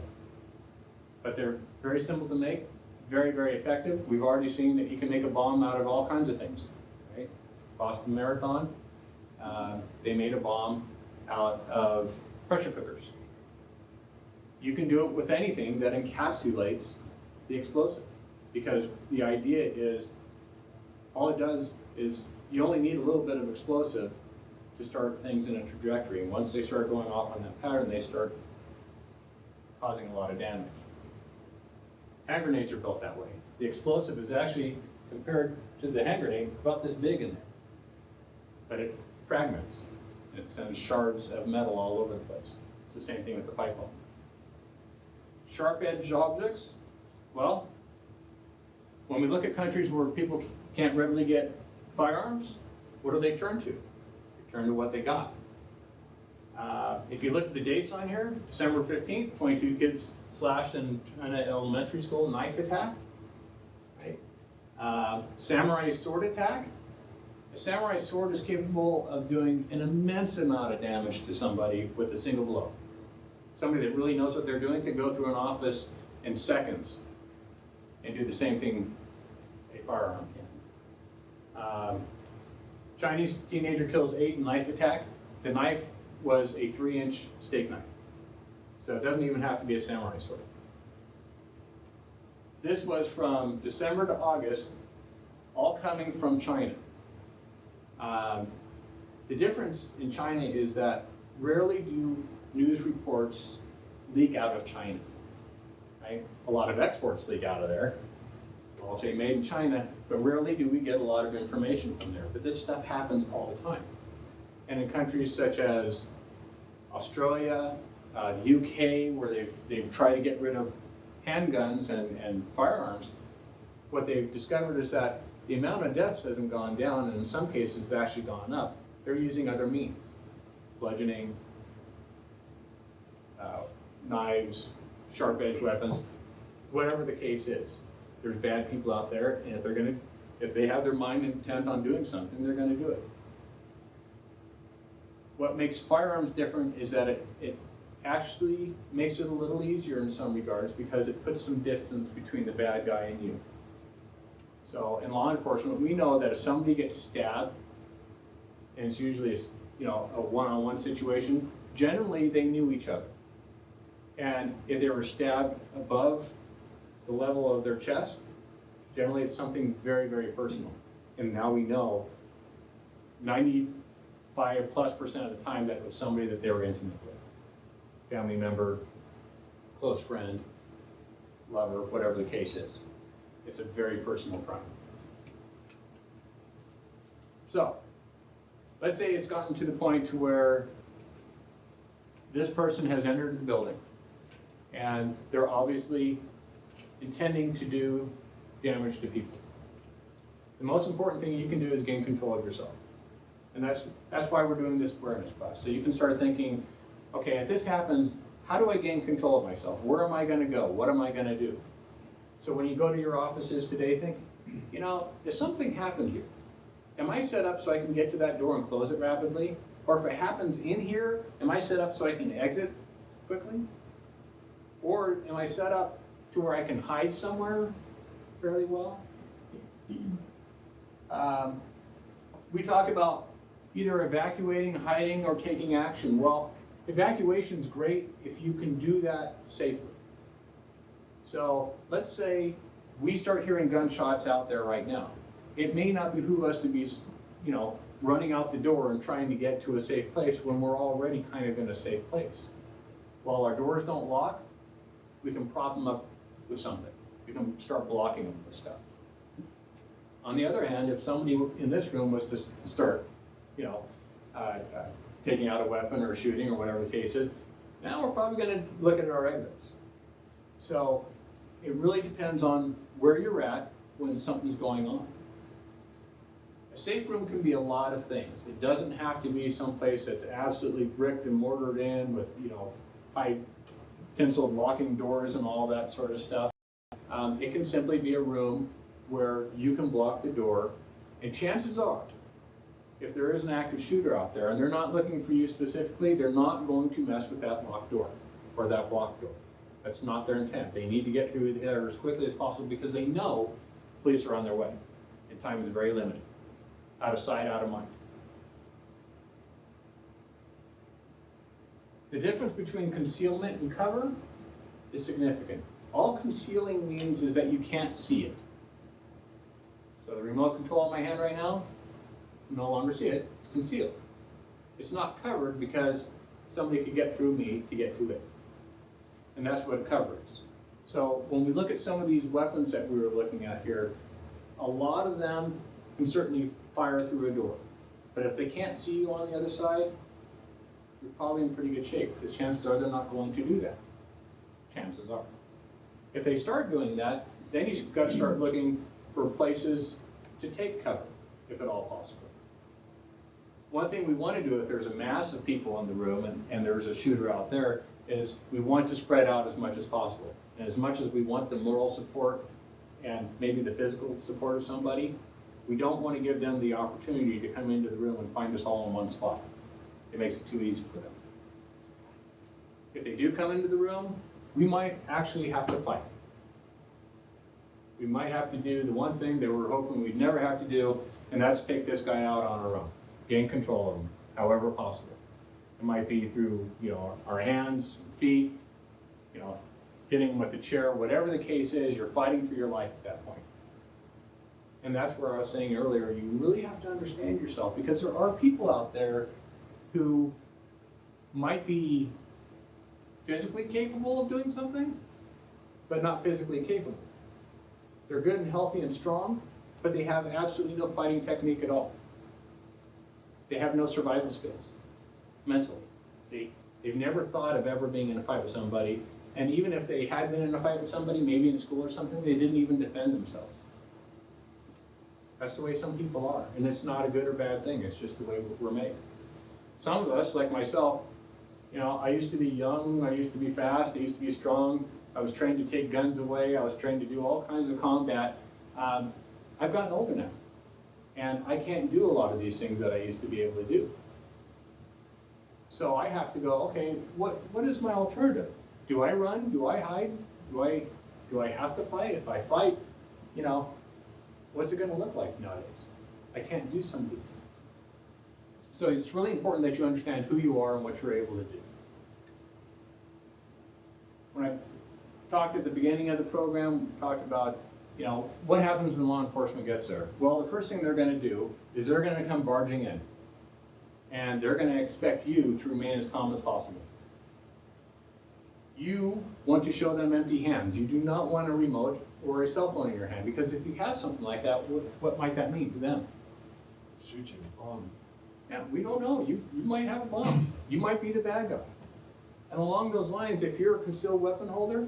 But they're very simple to make, very, very effective. We've already seen that you can make a bomb out of all kinds of things, right? Boston Marathon, they made a bomb out of pressure cookers. You can do it with anything that encapsulates the explosive, because the idea is, all it does is you only need a little bit of explosive to start things in a trajectory. And once they start going off on that pattern, they start causing a lot of damage. Hand grenades are built that way. The explosive is actually, compared to the hand grenade, about this big in there. But it fragments. It sends shards of metal all over the place. It's the same thing with the pipe bomb. Sharp-edged objects, well, when we look at countries where people can't readily get firearms, what do they turn to? They turn to what they got. If you look at the dates on here, December 15th, 22 kids slashed in China elementary school, knife attack. Right? Samurai sword attack. A samurai sword is capable of doing an immense amount of damage to somebody with a single blow. Somebody that really knows what they're doing could go through an office in seconds and do the same thing a firearm can. Chinese teenager kills 8 in knife attack. The knife was a 3-inch steak knife. So it doesn't even have to be a samurai sword. This was from December to August, all coming from China. The difference in China is that rarely do news reports leak out of China. Right? A lot of exports leak out of there. I'll say made in China, but rarely do we get a lot of information from there. But this stuff happens all the time. And in countries such as Australia, the UK, where they've tried to get rid of handguns and firearms, what they've discovered is that the amount of deaths hasn't gone down, and in some cases it's actually gone up. They're using other means, bludgeoning, knives, sharp-edged weapons, whatever the case is. There's bad people out there, and if they have their mind intent on doing something, they're going to do it. What makes firearms different is that it actually makes it a little easier in some regards, because it puts some distance between the bad guy and you. So in law enforcement, we know that if somebody gets stabbed, and it's usually a one-on-one situation, generally they knew each other. And if they were stabbed above the level of their chest, generally it's something very, very personal. And now we know 95+% of the time that it was somebody that they were intimate with. Family member, close friend, lover, whatever the case is. It's a very personal crime. So, let's say it's gotten to the point to where this person has entered the building and they're obviously intending to do damage to people. The most important thing you can do is gain control of yourself. And that's why we're doing this awareness class. So you can start thinking, okay, if this happens, how do I gain control of myself? Where am I going to go? What am I going to do? So when you go to your offices today, think, if something happened here, am I set up so I can get to that door and close it rapidly? Or if it happens in here, am I set up so I can exit quickly? Or am I set up to where I can hide somewhere fairly well? We talk about either evacuating, hiding, or taking action. Well, evacuation is great if you can do that safely. So let's say we start hearing gunshots out there right now. It may not behoove us to be, running out the door and trying to get to a safe place when we're already kind of in a safe place. While our doors don't lock, we can prop them up with something. We can start blocking them with stuff. On the other hand, if somebody in this room was to start, taking out a weapon or shooting or whatever the case is, now we're probably going to look at our exits. So it really depends on where you're at when something's going on. A safe room can be a lot of things. It doesn't have to be someplace that's absolutely bricked and mortared in with, high tinseled locking doors and all that sort of stuff. It can simply be a room where you can block the door, and chances are if there is an active shooter out there and they're not looking for you specifically, they're not going to mess with that locked door or that blocked door. That's not their intent. They need to get through there as quickly as possible because they know police are on their way and time is very limited. Out of sight, out of mind. The difference between concealment and cover is significant. All concealing means is that you can't see it. So the remote control in my hand right now, you no longer see it, it's concealed. It's not covered because somebody could get through me to get to it. And that's what cover is. So when we look at some of these weapons that we were looking at here, a lot of them can certainly fire through a door. But if they can't see you on the other side, you're probably in pretty good shape because chances are they're not going to do that. Chances are. If they start doing that, then you've got to start looking for places to take cover, if at all possible. One thing we want to do if there's a mass of people in the room and there's a shooter out there is we want to spread out as much as possible. And as much as we want the moral support and maybe the physical support of somebody, we don't want to give them the opportunity to come into the room and find us all in one spot. It makes it too easy for them. If they do come into the room, we might actually have to fight. We might have to do the one thing that we're hoping we'd never have to do, and that's take this guy out on our own. Gain control of him, however possible. It might be through, our hands, feet, hitting him with a chair, whatever the case is, you're fighting for your life at that point. And that's where I was saying earlier, you really have to understand yourself because there are people out there who might be physically capable of doing something, but not physically capable. They're good and healthy and strong, but they have absolutely no fighting technique at all. They have no survival skills, mentally. They've never thought of ever being in a fight with somebody, and even if they had been in a fight with somebody, maybe in school or something, they didn't even defend themselves. That's the way some people are, and it's not a good or bad thing, it's just the way we're made. Some of us, like myself, I used to be young, I used to be fast, I used to be strong, I was trained to take guns away, I was trained to do all kinds of combat. I've gotten older now, and I can't do a lot of these things that I used to be able to do. So I have to go, okay, what is my alternative? Do I run? Do I hide? Do I have to fight? If I fight, what's it going to look like nowadays? I can't do some of these things. So it's really important that you understand who you are and what you're able to do. When I talked at the beginning of the program, we talked about, what happens when law enforcement gets there? Well, the first thing they're going to do is they're going to come barging in. And they're going to expect you to remain as calm as possible. You want to show them empty hands. You do not want a remote or a cell phone in your hand, because if you have something like that, what might that mean to them? Shoot you, bomb. Yeah, we don't know. You might have a bomb. You might be the bad guy. And along those lines, if you're a concealed weapon holder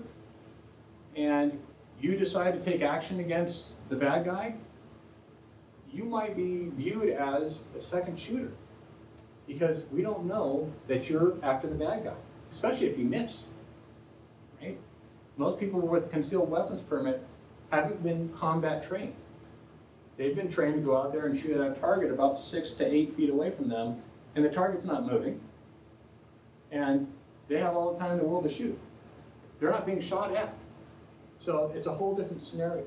and you decide to take action against the bad guy, you might be viewed as a second shooter, because we don't know that you're after the bad guy, especially if you miss, right? Most people with a concealed weapons permit haven't been combat trained. They've been trained to go out there and shoot at a target about 6 to 8 feet away from them, and the target's not moving, and they have all the time in the world to shoot. They're not being shot at. So it's a whole different scenario.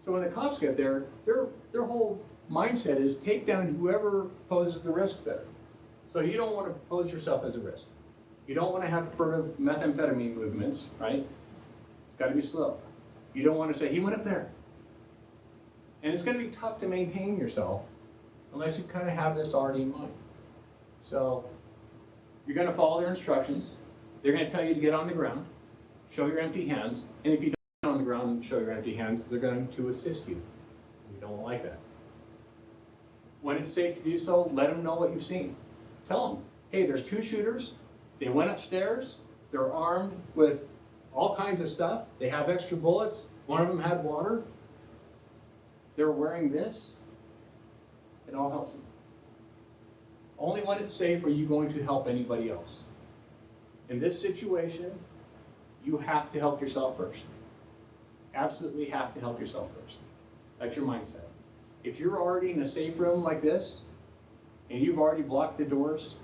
So when the cops get there, their whole mindset is take down whoever poses the risk there. So you don't want to pose yourself as a risk. You don't want to have furtive methamphetamine movements, right? It's got to be slow. You don't want to say, he went up there. And it's going to be tough to maintain yourself unless you kind of have this already in mind. So you're going to follow their instructions. They're going to tell you to get on the ground, show your empty hands, and if you don't get on the ground and show your empty hands, they're going to assist you. We don't like that. When it's safe to do so, let them know what you've seen. Tell them, hey, there's 2 shooters. They went upstairs. They're armed with all kinds of stuff. They have extra bullets. One of them had water. They're wearing this. It all helps them. Only when it's safe are you going to help anybody else. In this situation, you have to help yourself first. Absolutely have to help yourself first. That's your mindset. If you're already in a safe room like this, and you've already blocked the doors,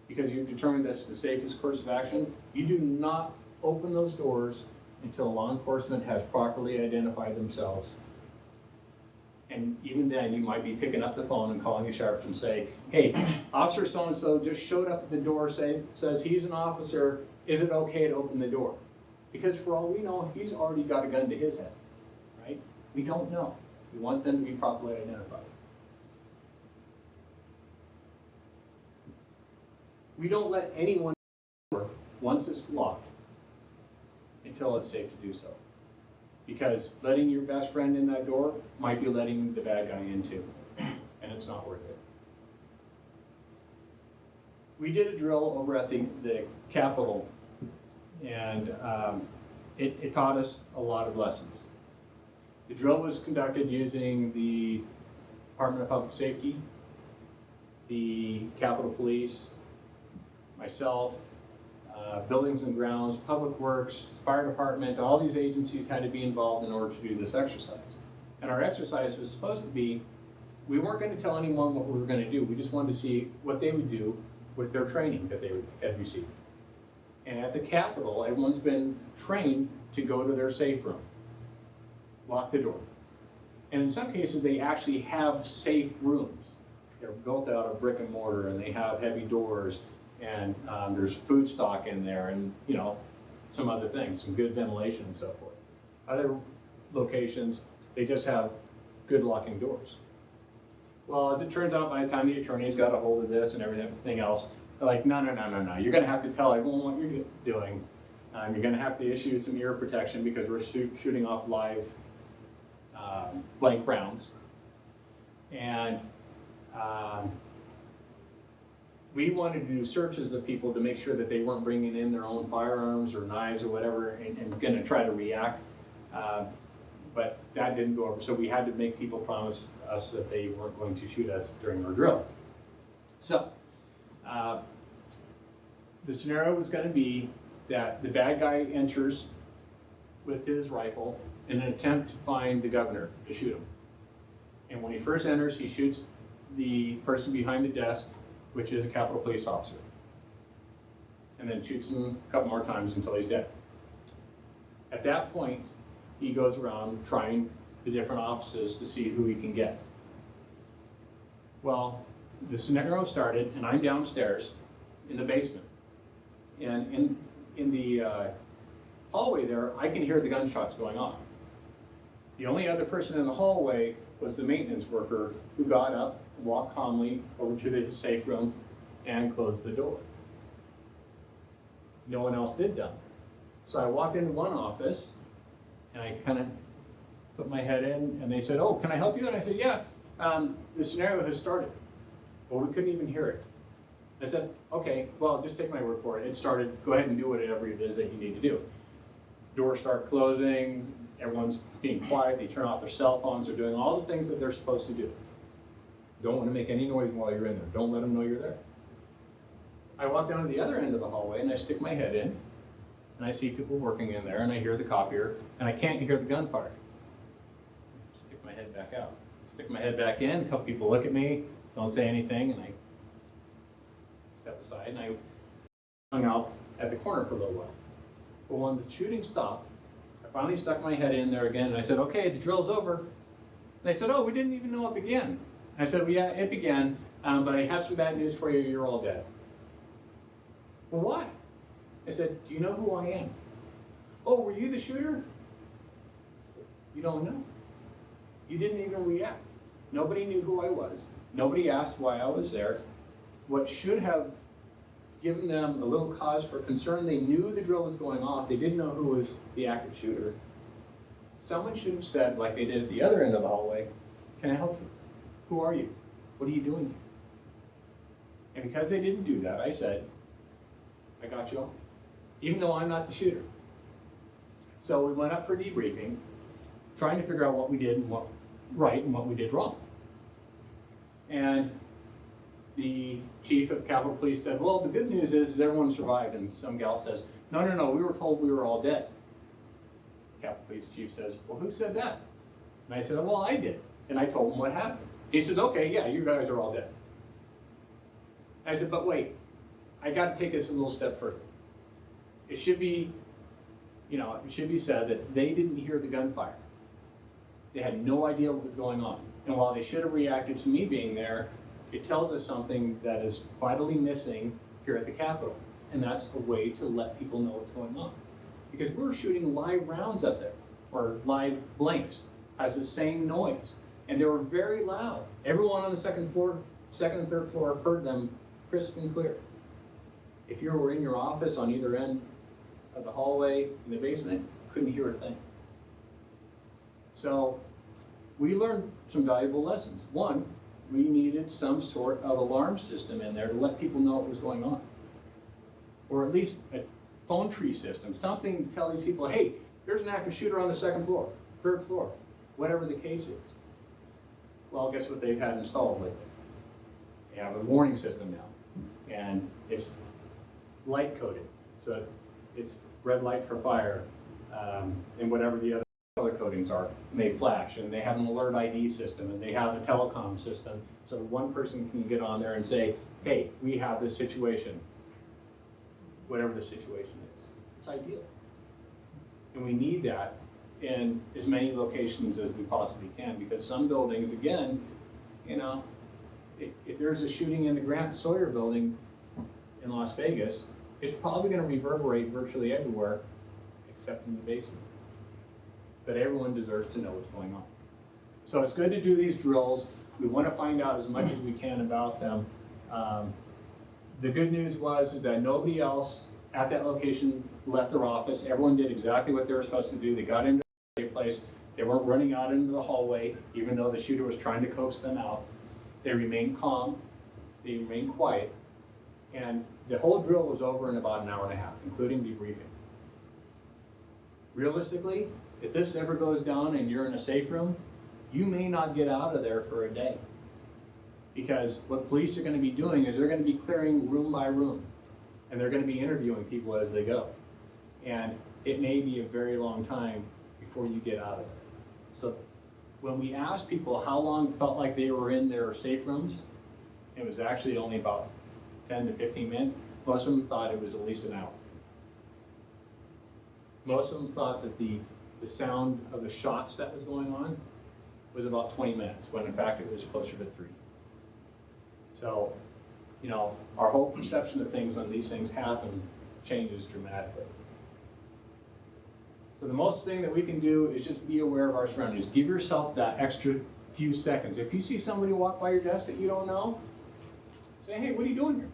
because you've determined that's the safest course of action, you do not open those doors until law enforcement has properly identified themselves. And even then, you might be picking up the phone and calling the sheriff and say, hey, Officer so-and-so just showed up at the door, says he's an officer, is it okay to open the door? Because for all we know, he's already got a gun to his head, right? We don't know. We want them to be properly identified. We don't let anyone in once it's locked until it's safe to do so. Because letting your best friend in that door might be letting the bad guy in too, and it's not worth it. We did a drill over at the Capitol, and it taught us a lot of lessons. The drill was conducted using the Department of Public Safety, the Capitol Police, myself, Buildings and Grounds, Public Works, Fire Department, all these agencies had to be involved in order to do this exercise. And our exercise was supposed to be, we weren't going to tell anyone what we were going to do. We just wanted to see what they would do with their training that they had received. And at the Capitol, everyone's been trained to go to their safe room, lock the door. And in some cases, they actually have safe rooms. They're built out of brick and mortar, and they have heavy doors, and there's food stock in there, and some other things, some good ventilation and so forth. Other locations, they just have good locking doors. Well, as it turns out, by the time the attorneys got a hold of this and everything else, they're like, no, you're gonna have to tell everyone what you're doing. You're gonna have to issue some ear protection because we're shooting off live blank rounds. And we wanted to do searches of people to make sure that they weren't bringing in their own firearms or knives or whatever and gonna try to react. But that didn't go over, so we had to make people promise us that they weren't going to shoot us during our drill. So, the scenario was gonna be that the bad guy enters with his rifle in an attempt to find the governor to shoot him. And when he first enters, he shoots the person behind the desk, which is a Capitol Police officer, and then shoots him a couple more times until he's dead. At that point, he goes around trying the different offices to see who he can get. Well, the scenario started, and I'm downstairs in the basement. And in the hallway there, I can hear the gunshots going off. The only other person in the hallway was the maintenance worker who got up, walked calmly over to the safe room, and closed the door. No one else did that. So I walked into one office, and I kind of put my head in, and they said, oh, can I help you? And I said, yeah, the scenario has started. Well, we couldn't even hear it. I said, okay, well, just take my word for it. It started, go ahead and do whatever it is that you need to do. Doors start closing, everyone's being quiet, they turn off their cell phones, they're doing all the things that they're supposed to do. Don't want to make any noise while you're in there. Don't let them know you're there. I walk down to the other end of the hallway and I stick my head in, and I see people working in there, and I hear the copier, and I can't hear the gunfire. Stick my head back out. Stick my head back in, a couple people look at me, don't say anything, and I step aside, and I hung out at the corner for a little while. But when the shooting stopped, I finally stuck my head in there again, and I said, okay, the drill's over. And they said, oh, we didn't even know it began. And I said, well, yeah, it began, but I have some bad news for you, you're all dead. Well, why? I said, do you know who I am? Oh, were you the shooter? You don't know. You didn't even react. Nobody knew who I was. Nobody asked why I was there. What should have given them a little cause for concern, they knew the drill was going off, they didn't know who was the active shooter. Someone should have said, like they did at the other end of the hallway, can I help you? Who are you? What are you doing here? And because they didn't do that, I said, I got you all, even though I'm not the shooter. So we went up for debriefing, trying to figure out what we did and what right and what we did wrong. And the chief of the Capitol Police said, well, the good news is everyone survived. And some gal says, no, we were told we were all dead. The Capitol Police chief says, well, who said that? And I said, well, I did. And I told him what happened. He says, okay, yeah, you guys are all dead. I said, but wait, I got to take this a little step further. It should be, it should be said that they didn't hear the gunfire. They had no idea what was going on. And while they should have reacted to me being there, it tells us something that is vitally missing here at the Capitol. And that's a way to let people know what's going on. Because we're shooting live rounds up there, or live blanks, has the same noise. And they were very loud. Everyone on the second and third floor heard them crisp and clear. If you were in your office on either end of the hallway in the basement, couldn't hear a thing. So we learned some valuable lessons. One, we needed some sort of alarm system in there to let people know what was going on. Or at least a phone tree system, something to tell these people, hey, there's an active shooter on the second floor, third floor, whatever the case is. Well, guess what they've had installed lately? They have a warning system now, and it's light coded. So it's red light for fire, and whatever the other color codings are, and they flash, and they have an alert ID system, and they have a telecom system, so one person can get on there and say, hey, we have this situation, whatever the situation is. It's ideal. And we need that in as many locations as we possibly can, because some buildings, again, if there's a shooting in the Grant Sawyer building in Las Vegas, it's probably going to reverberate virtually everywhere except in the basement. But everyone deserves to know what's going on. So it's good to do these drills. We want to find out as much as we can about them. The good news is that nobody else at that location left their office. Everyone did exactly what they were supposed to do. They got into the safe place. They weren't running out into the hallway, even though the shooter was trying to coax them out. They remained calm. They remained quiet. And the whole drill was over in about an hour and a half, including debriefing. Realistically, if this ever goes down and you're in a safe room, you may not get out of there for a day. Because what police are going to be doing is they're going to be clearing room by room. And they're going to be interviewing people as they go. And it may be a very long time before you get out of there. So when we asked people how long it felt like they were in their safe rooms, it was actually only about 10 to 15 minutes. Most of them thought it was at least an hour. Most of them thought that the sound of the shots that was going on was about 20 minutes, when in fact it was closer to 3. So, our whole perception of things when these things happen changes dramatically. So the most thing that we can do is just be aware of our surroundings. Give yourself that extra few seconds. If you see somebody walk by your desk that you don't know, say, hey, what are you doing here?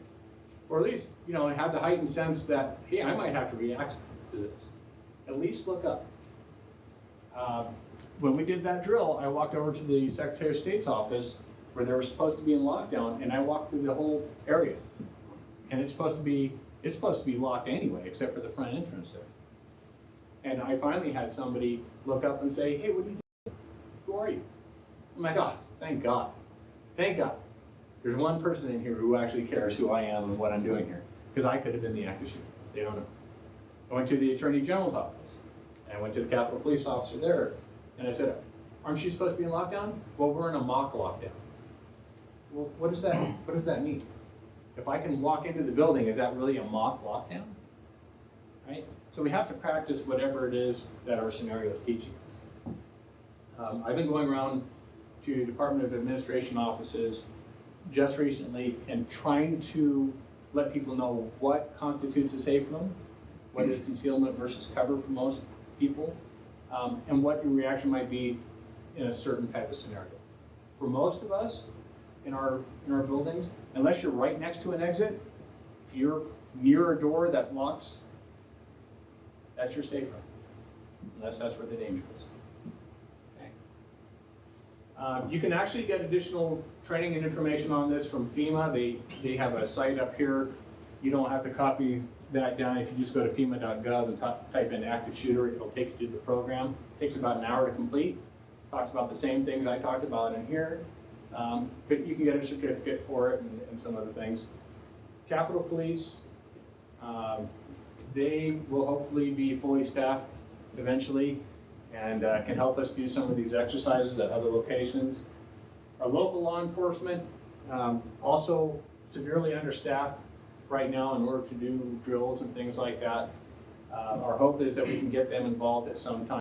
Or at least, have the heightened sense that, hey, I might have to react to this. At least look up. When we did that drill, I walked over to the Secretary of State's office where they were supposed to be in lockdown, and I walked through the whole area. And it's supposed to be locked anyway, except for the front entrance there. And I finally had somebody look up and say, hey, what are you doing? Who are you? I'm like, oh, thank God. Thank God. There's one person in here who actually cares who I am and what I'm doing here. Because I could have been the active shooter. They don't know. I went to the Attorney General's office. And I went to the Capitol Police officer there. And I said, aren't you supposed to be in lockdown? Well, we're in a mock lockdown. Well, what does that mean? If I can walk into the building, is that really a mock lockdown? Right? So we have to practice whatever it is that our scenario is teaching us. I've been going around to Department of Administration offices just recently and trying to let people know what constitutes a safe room, what is concealment versus cover for most people, and what your reaction might be in a certain type of scenario. For most of us in our buildings, unless you're right next to an exit, if you're near a door that locks, that's your safe room, unless that's where the danger is. Okay. You can actually get additional training and information on this from FEMA. They have a site up here. You don't have to copy that down. If you just go to FEMA.gov and type in active shooter, it'll take you to the program. It takes about an hour to complete. Talks about the same things I talked about in here. But you can get a certificate for it and some other things. Capitol Police, they will hopefully be fully staffed eventually, and can help us do some of these exercises at other locations. Our local law enforcement, also severely understaffed right now in order to do drills and things like that. Our hope is that we can get them involved at some time.